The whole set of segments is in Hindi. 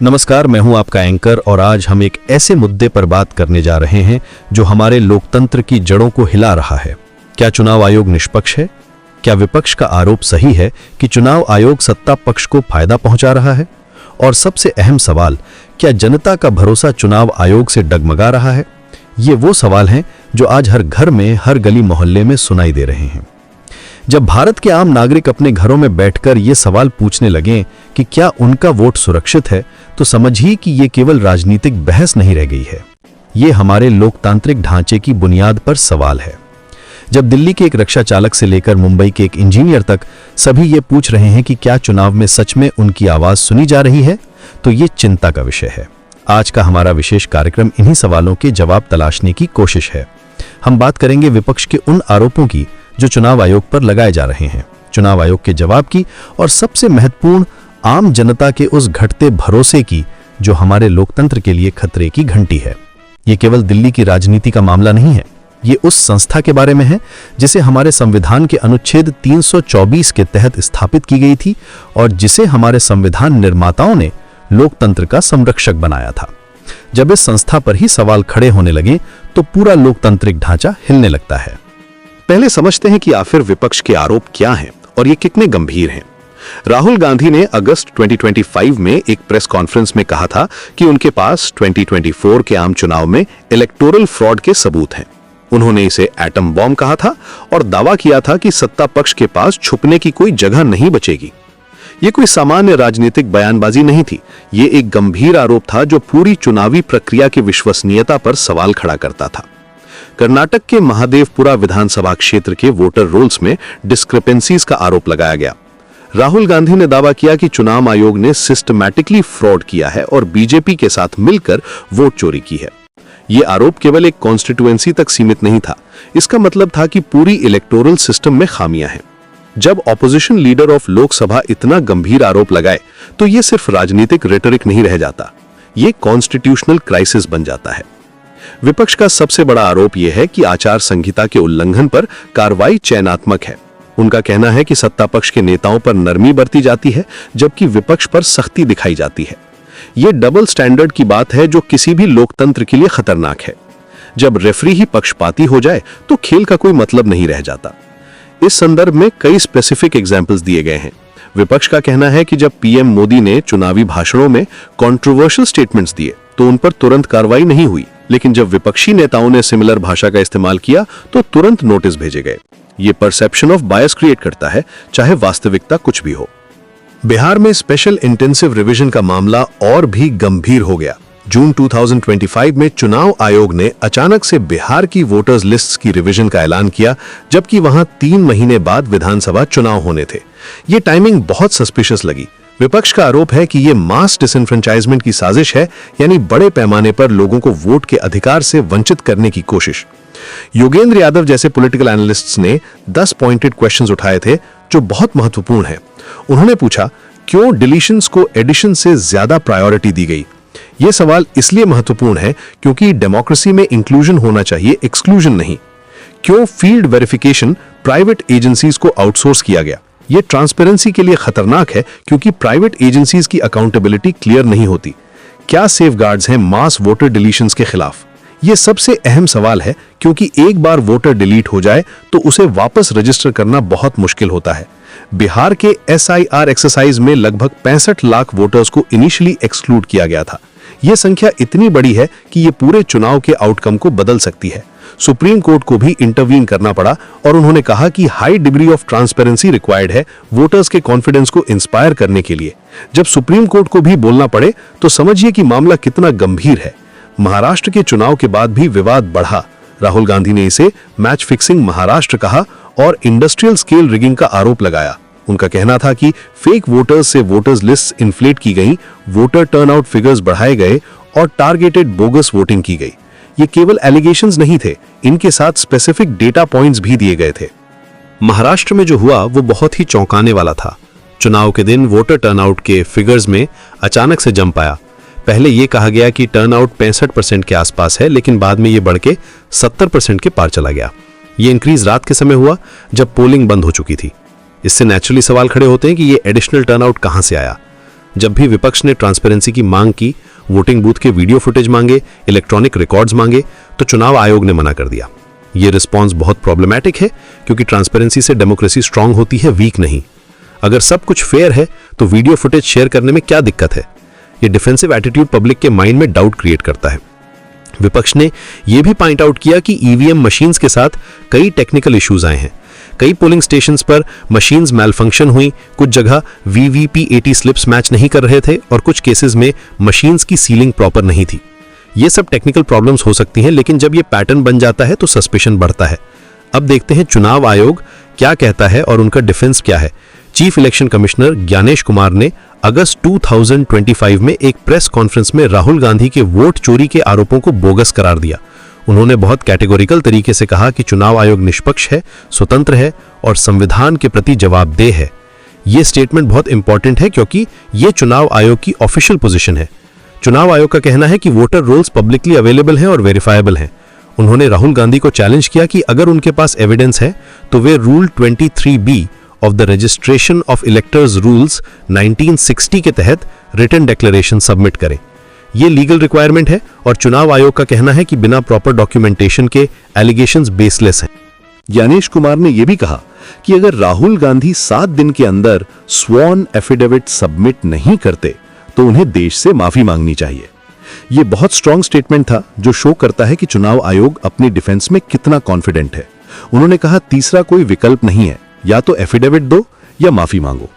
नमस्कार, मैं हूं आपका एंकर और आज हम एक ऐसे मुद्दे पर बात करने जा रहे हैं जो हमारे लोकतंत्र की जड़ों को हिला रहा है। क्या चुनाव आयोग निष्पक्ष है? क्या विपक्ष का आरोप सही है कि चुनाव आयोग सत्ता पक्ष को फायदा पहुंचा रहा है? और सबसे अहम सवाल, क्या जनता का भरोसा चुनाव आयोग से डगमगा रहा है? ये वो सवाल हैं जो आज हर घर में, हर गली मोहल्ले में सुनाई दे रहे हैं। जब भारत के आम नागरिक अपने घरों में बैठकर ये सवाल पूछने लगें कि क्या उनका वोट सुरक्षित है, तो समझिए कि ये केवल राजनीतिक बहस नहीं रह गई है। ये हमारे लोकतांत्रिक ढांचे की बुनियाद पर सवाल है। जब दिल्ली के एक रिक्शा चालक से लेकर मुंबई के एक इंजीनियर तक सभी ये पूछ रहे हैं कि क्या चुनाव में सच में उनकी आवाज सुनी जा रही है, तो ये चिंता का विषय है। आज का हमारा विशेष कार्यक्रम इन्हीं सवालों के जवाब तलाशने की कोशिश है। हम बात करेंगे विपक्ष के उन आरोपों की जो चुनाव आयोग पर लगाए जा रहे हैं, चुनाव आयोग के जवाब की, और सबसे महत्वपूर्ण, आम जनता के उस घटते भरोसे की जो हमारे लोकतंत्र के लिए खतरे की घंटी है। ये केवल दिल्ली की राजनीति का मामला नहीं है, ये उस संस्था के बारे में है जिसे हमारे संविधान के अनुच्छेद 324 के तहत स्थापित की गई थी और जिसे हमारे संविधान निर्माताओं ने लोकतंत्र का संरक्षक बनाया था। जब इस संस्था पर ही सवाल खड़े होने लगे तो पूरा लोकतांत्रिक ढांचा हिलने लगता है। पहले समझते हैं कि आखिर विपक्ष के आरोप क्या हैं और ये कितने गंभीर हैं। राहुल गांधी ने अगस्त 2025 में एक प्रेस कॉन्फ्रेंस में कहा था कि उनके पास 2024 के आम चुनाव में इलेक्टोरल फ्रॉड के सबूत हैं। उन्होंने इसे एटम बॉम्ब कहा था और दावा किया था कि सत्ता पक्ष के पास छुपने की कोई जगह नहीं बचेगी। ये कोई सामान्य राजनीतिक बयानबाजी नहीं थी, ये एक गंभीर आरोप था जो पूरी चुनावी प्रक्रिया की विश्वसनीयता पर सवाल खड़ा करता था। कर्नाटक के महादेवपुरा विधानसभा क्षेत्र के वोटर रोल्स में डिस्क्रिपेंसीज का आरोप लगाया गया। राहुल गांधी ने दावा किया कि चुनाव आयोग ने सिस्टमैटिकली फ्रॉड किया है और बीजेपी के साथ मिलकर वोट चोरी की है। यह आरोप केवल एक कॉन्स्टिट्यूएंसी तक सीमित नहीं था, इसका मतलब था कि पूरी इलेक्टोरल सिस्टम में खामियां हैं। जब ऑपोजिशन लीडर ऑफ लोकसभा इतना गंभीर आरोप लगाए तो यह सिर्फ राजनीतिक रेटोरिक नहीं रह जाता, यह कॉन्स्टिट्यूशनल क्राइसिस बन जाता है। विपक्ष का सबसे बड़ा आरोप यह है कि आचार संहिता के उल्लंघन पर कार्रवाई चयनात्मक है। उनका कहना है कि सत्ता पक्ष के नेताओं पर नरमी बरती जाती है जबकि विपक्ष पर सख्ती दिखाई जाती है। यह डबल स्टैंडर्ड की बात है जो किसी भी लोकतंत्र के लिए खतरनाक है। जब रेफरी ही पक्षपाती हो जाए तो खेल का कोई मतलब नहीं रह जाता। इस संदर्भ में कई स्पेसिफिक एग्जाम्पल्स दिए गए हैं। विपक्ष का कहना है कि जब पीएम मोदी ने चुनावी भाषणों में कंट्रोवर्शियल स्टेटमेंट्स दिए तो उन पर तुरंत कार्रवाई नहीं हुई, लेकिन जब विपक्षी नेताओं ने सिमिलर भाषा का इस्तेमाल किया तो तुरंत नोटिस भेजे गए। ये परसेप्शन ऑफ बायस क्रिएट करता है, चाहे वास्तविकता कुछ भी हो। बिहार में स्पेशल इंटेंसिव रिवीजन का मामला और भी गंभीर हो गया। जून 2025 में चुनाव आयोग ने अचानक से बिहार की वोटर्स लिस्ट की रिवीजन का ऐलान किया, जबकि वहां 3 महीने बाद विधानसभा चुनाव होने थे। ये टाइमिंग बहुत सस्पिशियस लगी। विपक्ष का आरोप है कि ये मास डिसइंफ्रेंचाइजमेंट की साजिश है, यानी बड़े पैमाने पर लोगों को वोट के अधिकार से वंचित करने की कोशिश। योगेंद्र यादव जैसे पॉलिटिकल एनालिस्ट्स ने 10 पॉइंटेड क्वेश्चंस उठाए थे जो बहुत महत्वपूर्ण हैं। उन्होंने पूछा, क्यों डिलीशंस को एडिशन से ज्यादा प्रायोरिटी दी गई? यह सवाल इसलिए महत्वपूर्ण है क्योंकि डेमोक्रेसी में इंक्लूजन होना चाहिए, एक्सक्लूजन नहीं। क्यों फील्ड वेरिफिकेशन प्राइवेट एजेंसीज को आउटसोर्स किया गया? यह ट्रांसपेरेंसी के लिए खतरनाक है क्योंकि प्राइवेट एजेंसीज की अकाउंटेबिलिटी क्लियर नहीं होती। क्या सेफगार्ड्स हैं मास वोटर डिलीशंस के खिलाफ? यह सबसे अहम सवाल है क्योंकि एक बार वोटर डिलीट हो जाए तो उसे वापस रजिस्टर करना बहुत मुश्किल होता है। बिहार के SIR एक्सरसाइज में लगभग 65 लाख वोटर्स को इनिशियली एक्सक्लूड किया गया था। यह संख्या इतनी बड़ी है कि यह पूरे चुनाव के आउटकम को बदल सकती है। सुप्रीम कोर्ट को भी इंटरवीन करना पड़ा और उन्होंने कहा कि high degree of transparency required है वोटर्स के कॉन्फिडेंस को इंस्पायर करने के लिए। जब सुप्रीम कोर्ट को भी बोलना पड़े तो समझिए कि मामला कितना गंभीर है। महाराष्ट्र के चुनाव के बाद भी विवाद बढ़ा। राहुल गांधी ने इसे मैच फिक्सिंग महाराष्ट्र कहा और इंडस्ट्रियल स्केल रिगिंग का आरोप लगाया। उनका कहना था कि फेक वोटर्स से वोटर्स लिस्ट इन्फ्लेट की गई, वोटर टर्नआउट फिगर्स बढ़ाए गए और टारगेटेड बोगस वोटिंग की गई। ये केवल एलिगेशंस नहीं थे, इनके साथ स्पेसिफिक डेटा पॉइंट्स भी दिए गए थे। महाराष्ट्र में जो हुआ वो बहुत ही चौंकाने वाला था। चुनाव के दिन वोटर टर्नआउट के फिगर्स में अचानक से जंप आया। पहले ये कहा गया कि टर्नआउट 65% के आसपास है, लेकिन बाद में ये बढ़ के 70% के पार चला गया। ये इंक्रीज रात के समय हुआ जब पोलिंग बंद हो चुकी थी। इससे नेचुरली सवाल खड़े होते हैं कि ये एडिशनल टर्नआउट कहां से आया। जब भी विपक्ष ने ट्रांसपेरेंसी की मांग की, वोटिंग बूथ के वीडियो फुटेज मांगे, इलेक्ट्रॉनिक रिकॉर्ड्स मांगे, तो चुनाव आयोग ने मना कर दिया। ये रिस्पॉन्स बहुत प्रॉब्लमैटिक है, क्योंकि ट्रांसपेरेंसी से डेमोक्रेसी स्ट्रांग होती है, वीक नहीं। अगर सब कुछ फेयर है तो वीडियो फुटेज शेयर करने में क्या दिक्कत है? ये डिफेंसिव एटीट्यूड पब्लिक के माइंड में डाउट क्रिएट करता है। विपक्ष ने यह भी पॉइंट आउट किया कि ईवीएम मशीन्स के साथ कई टेक्निकल इश्यूज आए हैं। कई पोलिंग स्टेशंस पर मशीन्स मैलफंक्शन हुई, कुछ जगह VVP80 स्लिप्स मैच नहीं कर रहे थे और कुछ केसेस में मशीन्स की सीलिंग प्रॉपर नहीं थी। ये सब टेक्निकल प्रॉब्लम्स हो सकती हैं, लेकिन जब ये पैटर्न बन जाता है तो सस्पिशन बढ़ता है। अब देखते हैं चुनाव आयोग क्या कहता है और उनका डिफेंस क्या है। Chief election commissioner Gyanesh Kumar ने अगस्त 2025 में एक प्रेस कॉन्फ्रेंस में राहुल गांधी के वोट चोरी के आरोपों को बोगस करार दिया। उन्होंने बहुत कैटेगोरिकल तरीके से कहा कि चुनाव आयोग निष्पक्ष है, स्वतंत्र है और संविधान के प्रति जवाबदेह है। यह स्टेटमेंट बहुत इंपॉर्टेंट है क्योंकि यह चुनाव आयोग की ऑफिशियल पोजीशन है। चुनाव आयोग का कहना है कि वोटर रोल्स पब्लिकली अवेलेबल हैं और वेरीफाएबल हैं। उन्होंने राहुल गांधी को चैलेंज किया कि अगर उनके पास एविडेंस है तो वे rule 23B of the registration of electors rules 1960 के तहत रिटन डिक्लेरेशन सबमिट करें। यह लीगल रिक्वायरमेंट है और चुनाव आयोग का कहना है कि बिना प्रॉपर डॉक्यूमेंटेशन के एलिगेशंस बेसलेस हैं। ज्ञानेश कुमार ने यह भी कहा कि अगर राहुल गांधी 7 दिन के अंदर स्वॉन एफिडेविट सबमिट नहीं करते तो उन्हें देश से माफी मांगनी चाहिए। यह बहुत स्ट्रांग स्टेटमेंट था जो शो करता है कि चुनाव आयोग अपनी डिफेंस में कितना कॉन्फिडेंट है। उन्होंने कहा तीसरा कोई विकल्प नहीं है, या तो एफिडेविट दो या माफी मांगो।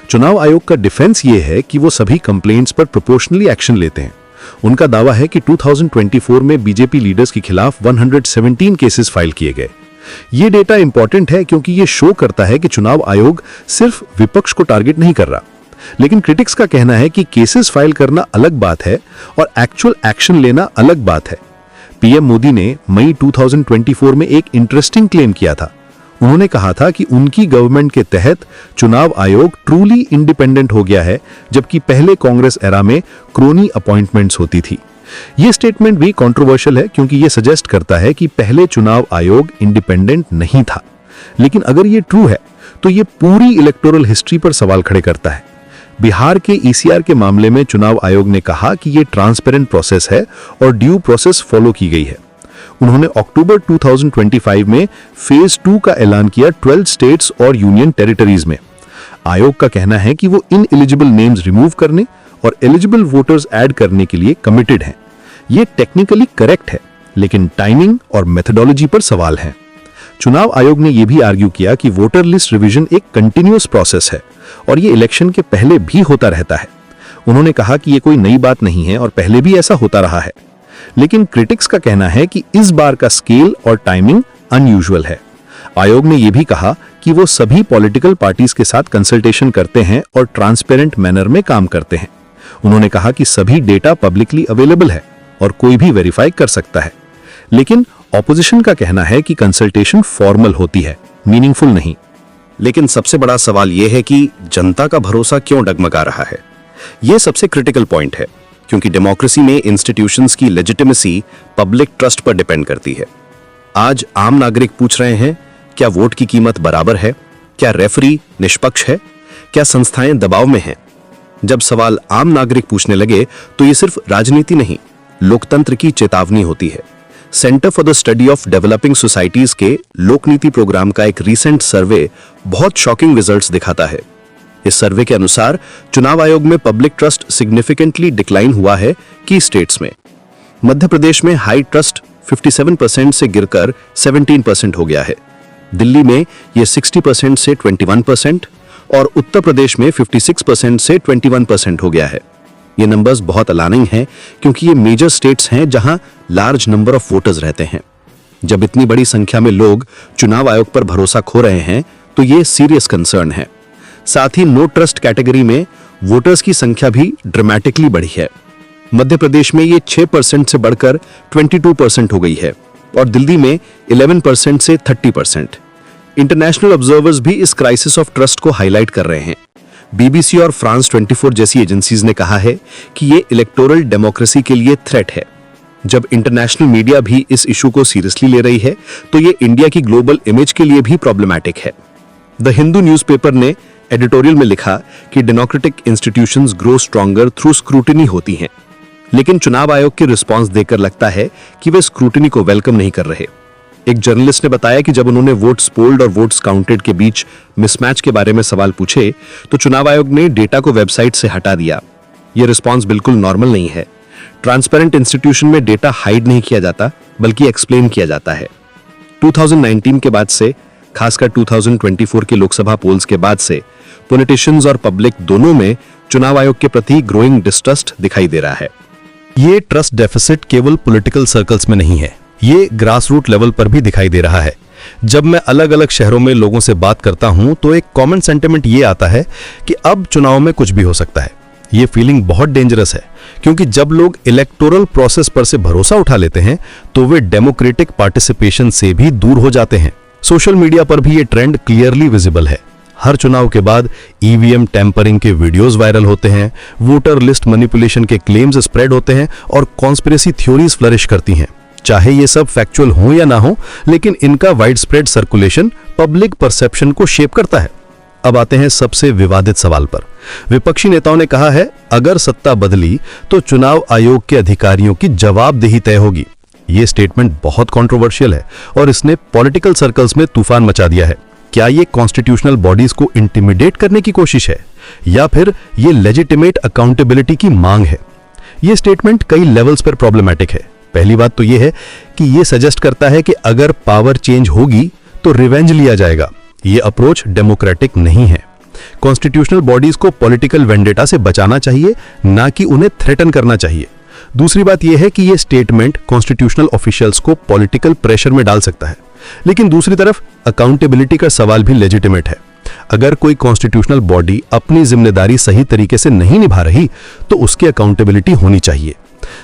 चुनाव आयोग का डिफेंस यह है कि वो सभी कंप्लेंट्स पर प्रोपोर्शनली एक्शन लेते हैं। उनका दावा है कि 2024 में बीजेपी लीडर्स के खिलाफ 117 केसेस फाइल किए गए। ये डेटा इंपॉर्टेंट है क्योंकि ये शो करता है कि चुनाव आयोग सिर्फ विपक्ष को टारगेट नहीं कर रहा। लेकिन क्रिटिक्स का कहना है कि केसेस फाइल करना अलग बात है और एक्चुअल एक्शन लेना अलग बात है। पीएम मोदी ने मई 2024 में एक इंटरेस्टिंग क्लेम किया था। उन्होंने कहा था कि उनकी गवर्नमेंट के तहत चुनाव आयोग ट्रूली इंडिपेंडेंट हो गया है, जबकि पहले कांग्रेस एरा में क्रोनी अपॉइंटमेंट्स होती थी। यह स्टेटमेंट भी कंट्रोवर्शियल है क्योंकि यह सजेस्ट करता है कि पहले चुनाव आयोग इंडिपेंडेंट नहीं था। लेकिन अगर यह ट्रू है तो यह पूरी इलेक्टोरल हिस्ट्री पर सवाल खड़े करता है। बिहार के ECR के मामले में चुनाव आयोग ने कहा कि यह ट्रांसपेरेंट प्रोसेस है और ड्यू प्रोसेस फॉलो की गई है। उन्होंने अक्टूबर 2025 में फेज 2 का ऐलान किया 12 स्टेट्स और यूनियन टेरिटरीज में। आयोग का कहना है कि वो इन एलिजिबल नेम्स रिमूव करने और एलिजिबल वोटर्स ऐड करने के लिए कमिटेड हैं। ये टेक्निकली करेक्ट है, लेकिन टाइमिंग और मेथोडोलॉजी पर सवाल है। चुनाव आयोग ने यह भी आर्ग्यू किया कि वोटर लिस्ट रिवीजन एक कंटिन्यूअस प्रोसेस है और ये इलेक्शन के पहले भी होता रहता है। उन्होंने कहा कि ये कोई नई बात नहीं है और पहले भी ऐसा होता रहा है। लेकिन क्रिटिक्स का कहना है कि इस बार का स्केल और टाइमिंग अनयूजुअल है। आयोग ने यह भी कहा कि वो सभी पॉलिटिकल पार्टीज के साथ कंसल्टेशन करते हैं और ट्रांसपेरेंट मैनर में काम करते हैं। उन्होंने कहा कि सभी डेटा पब्लिकली अवेलेबल है और कोई भी वेरीफाई कर सकता है। लेकिन ऑपोजिशन का कहना है कि कंसल्टेशन फॉर्मल होती है, मीनिंगफुल नहीं। लेकिन सबसे बड़ा सवाल यह है कि जनता का भरोसा क्यों डगमगा रहा है। यह सबसे क्रिटिकल पॉइंट है, क्योंकि डेमोक्रेसी में इंस्टीट्यूशंस की लेजिटिमेसी पब्लिक ट्रस्ट पर डिपेंड करती है। आज आम नागरिक पूछ रहे हैं, क्या वोट की कीमत बराबर है? क्या रेफरी निष्पक्ष है? क्या संस्थाएं दबाव में हैं? जब सवाल आम नागरिक पूछने लगे तो ये सिर्फ राजनीति नहीं, लोकतंत्र की चेतावनी होती है। Centre for the study of developing societies के लोकनीति प्रोग्राम का एक रीसेंट सर्वे बहुत शॉकिंग रिजल्ट्स दिखाता है। इस सर्वे के अनुसार चुनाव आयोग में पब्लिक ट्रस्ट सिग्निफिकेंटली डिक्लाइन हुआ है की स्टेट्स में। मध्य प्रदेश में हाई ट्रस्ट 57% से गिरकर 17% हो गया है। दिल्ली में यह 60% से 21% और उत्तर प्रदेश में 56% से 21% हो गया है। ये नंबर्स बहुत अलार्मिंग हैं क्योंकि ये मेजर स्टेट्स हैं जहां लार्ज नंबर ऑफ वोटर्स रहते हैं। जब इतनी बड़ी संख्या में लोग चुनाव आयोग पर भरोसा खो रहे हैं तो ये सीरियस कंसर्न है। साथ ही नो ट्रस्ट कैटेगरी में वोटर्स की संख्या भी ड्रामेटिकली बढ़ी है। मध्य प्रदेश में ये 6% से बढ़कर 22% हो गई है और दिल्ली में 11% से 30%। इंटरनेशनल ऑब्जर्वर्स भी इस क्राइसिस ऑफ ट्रस्ट को हाईलाइट कर रहे हैं। BBC और फ्रांस 24 जैसी एजेंसीज ने कहा है कि ये इलेक्टोरल डेमोक्रेसी के लिए थ्रेट है। जब इंटरनेशनल मीडिया भी इस इशू को सीरियसली ले रही है तो ये इंडिया की ग्लोबल इमेज के लिए भी प्रॉब्लमैटिक है। द हिंदू न्यूज़पेपर ने एडिटोरियल में लिखा कि democratic institutions grow stronger through scrutiny होती हैं, लेकिन चुनाव आयोग की रिस्पांस देखकर लगता है कि वे स्क्रूटिनी को वेलकम नहीं कर रहे। एक जर्नलिस्ट ने बताया कि जब उन्होंने वोट्स पोल्ड और वोट्स काउंटेड के बीच मिसमैच के बारे में सवाल पूछे तो चुनाव आयोग ने डेटा को वेबसाइट से हटा दिया। यह रिस्पांस बिल्कुल नॉर्मल नहीं है। ट्रांसपेरेंट इंस्टीट्यूशन में डेटा हाइड नहीं किया जाता बल्कि एक्सप्लेन किया जाता है। 2019 के बाद से, खासकर 2024 के लोकसभा पोल्स के बाद से पॉलिटिशियंस और पब्लिक दोनों में चुनाव आयोग के प्रति ग्रोइंग डिस्ट्रस्ट दिखाई दे रहा है। ये ट्रस्ट डेफिसिट केवल पॉलिटिकल सर्कल्स में नहीं है, ये ग्रास रूट लेवल पर भी दिखाई दे रहा है। जब मैं अलग अलग शहरों में लोगों से बात करता हूं तो एक कॉमन सेंटिमेंट ये आता है कि अब चुनाव में कुछ भी हो सकता है। ये फीलिंग बहुत डेंजरस है, क्योंकि जब लोग इलेक्टोरल प्रोसेस पर से भरोसा उठा लेते हैं तो वे डेमोक्रेटिक पार्टिसिपेशन से भी दूर हो जाते हैं। सोशल मीडिया पर भी ये ट्रेंड क्लियरली विजिबल है। हर चुनाव के बाद ईवीएम टैंपरिंग के वीडियोस वायरल होते हैं, वोटर लिस्ट मैनिपुलेशन के क्लेम्स स्प्रेड होते हैं और कॉन्स्पिरेसी थ्योरीज फ्लरिश करती हैं। चाहे ये सब फैक्चुअल हो या ना हो, लेकिन इनका wide spread circulation public perception को शेप करता है। अब आते हैं सबसे विवादित सवाल पर। विपक्षी नेताओं ने कहा है, अगर सत्ता बदली तो चुनाव आयोग के अधिकारियों की जवाबदेही तय होगी। यह स्टेटमेंट बहुत कंट्रोवर्शियल है और इसने पॉलिटिकल सर्कल्स में तूफान मचा दिया है। क्या ये कॉन्स्टिट्यूशनल बॉडीज को इंटिमिडेट करने की कोशिश है या फिर ये लेजिटिमेट अकाउंटेबिलिटी की मांग है? यह स्टेटमेंट कई लेवल्स पर प्रॉब्लमैटिक है। पहली बात तो यह है कि यह सजेस्ट करता है कि अगर पावर चेंज होगी तो रिवेंज लिया जाएगा। यह अप्रोच डेमोक्रेटिक नहीं है। कॉन्स्टिट्यूशनल बॉडीज को पॉलिटिकल वेंडेटा से बचाना चाहिए, ना कि उन्हें थ्रेटन करना चाहिए। दूसरी बात यह है कि यह स्टेटमेंट कॉन्स्टिट्यूशनल ऑफिशियल्स को पॉलिटिकल प्रेशर में डाल सकता है। लेकिन दूसरी तरफ अकाउंटेबिलिटी का सवाल भी लेजिटिमेट है। अगर कोई कॉन्स्टिट्यूशनल बॉडी अपनी जिम्मेदारी सही तरीके से नहीं निभा रही तो उसकी अकाउंटेबिलिटी होनी चाहिए।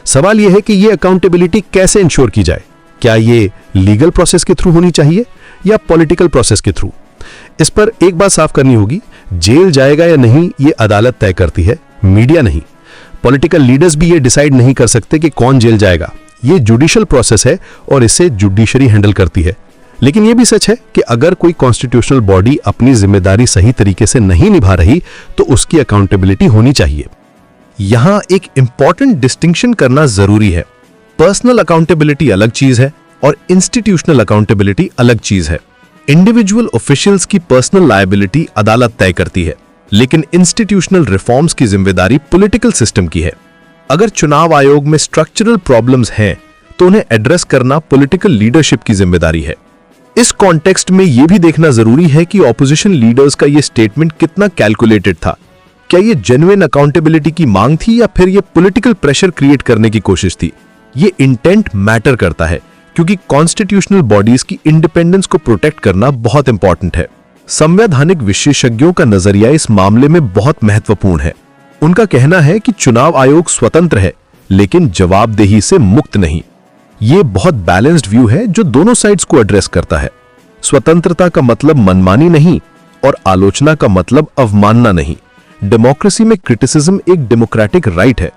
सवाल यह है कि यह अकाउंटेबिलिटी कैसे इंश्योर की जाए? क्या यह लीगल प्रोसेस के थ्रू होनी चाहिए या पॉलिटिकल प्रोसेस के थ्रू? इस पर एक बात साफ करनी होगी, जेल जाएगा या नहीं यह अदालत तय करती है, मीडिया नहीं। पॉलिटिकल लीडर्स भी यह डिसाइड नहीं कर सकते कि कौन जेल जाएगा। यह जुडिशियल प्रोसेस है और इसे जुडिशरी हैंडल करती है। लेकिन यह भी सच है कि अगर कोई कॉन्स्टिट्यूशनल बॉडी अपनी जिम्मेदारी सही तरीके से नहीं निभा रही तो उसकी अकाउंटेबिलिटी होनी चाहिए। यहां एक इंपॉर्टेंट डिस्टिंक्शन करना जरूरी है। पर्सनल अकाउंटेबिलिटी अलग चीज है और इंस्टीट्यूशनल अकाउंटेबिलिटी अलग चीज है। इंडिविजुअल ऑफिशियल्स की पर्सनल लायबिलिटी अदालत तय करती है, लेकिन इंस्टीट्यूशनल रिफॉर्म्स की जिम्मेदारी पॉलिटिकल सिस्टम की है। अगर चुनाव आयोग में स्ट्रक्चरल प्रॉब्लम्स हैं तो उन्हें एड्रेस करना पॉलिटिकल लीडरशिप की जिम्मेदारी है। इस कॉन्टेक्स्ट में यह भी देखना जरूरी है कि ऑपोजिशन लीडर्स का यह स्टेटमेंट कितना कैलकुलेटेड था। क्या यह जेन्युइन अकाउंटेबिलिटी की मांग थी या फिर यह पॉलिटिकल प्रेशर क्रिएट करने की कोशिश थी? यह इंटेंट मैटर करता है, क्योंकि कॉन्स्टिट्यूशनल बॉडीज की इंडिपेंडेंस को प्रोटेक्ट करना बहुत इंपॉर्टेंट है। संवैधानिक विशेषज्ञों का नजरिया इस मामले में बहुत महत्वपूर्ण है। उनका कहना है कि चुनाव आयोग स्वतंत्र है, लेकिन जवाबदेही से मुक्त नहीं। यह बहुत बैलेंस्ड व्यू है जो दोनों साइड्स को एड्रेस करता है। स्वतंत्रता का मतलब मनमानी नहीं और आलोचना का मतलब अवमानना नहीं। डेमोक्रेसी में क्रिटिसिज्म एक डेमोक्रेटिक राइट है।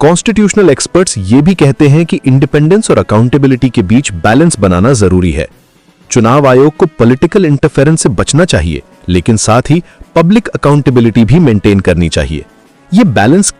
कॉन्स्टिट्यूशनल एक्सपर्ट्स ये भी कहते हैं कि इंडिपेंडेंस और अकाउंटेबिलिटी के बीच बैलेंस बनाना जरूरी है। चुनाव आयोग को पॉलिटिकल इंटरफेरेंस से बचना चाहिए, लेकिन साथ ही पब्लिक अकाउंटेबिलिटी भी मेंटेन करनी चाहिए। यह बैलेंस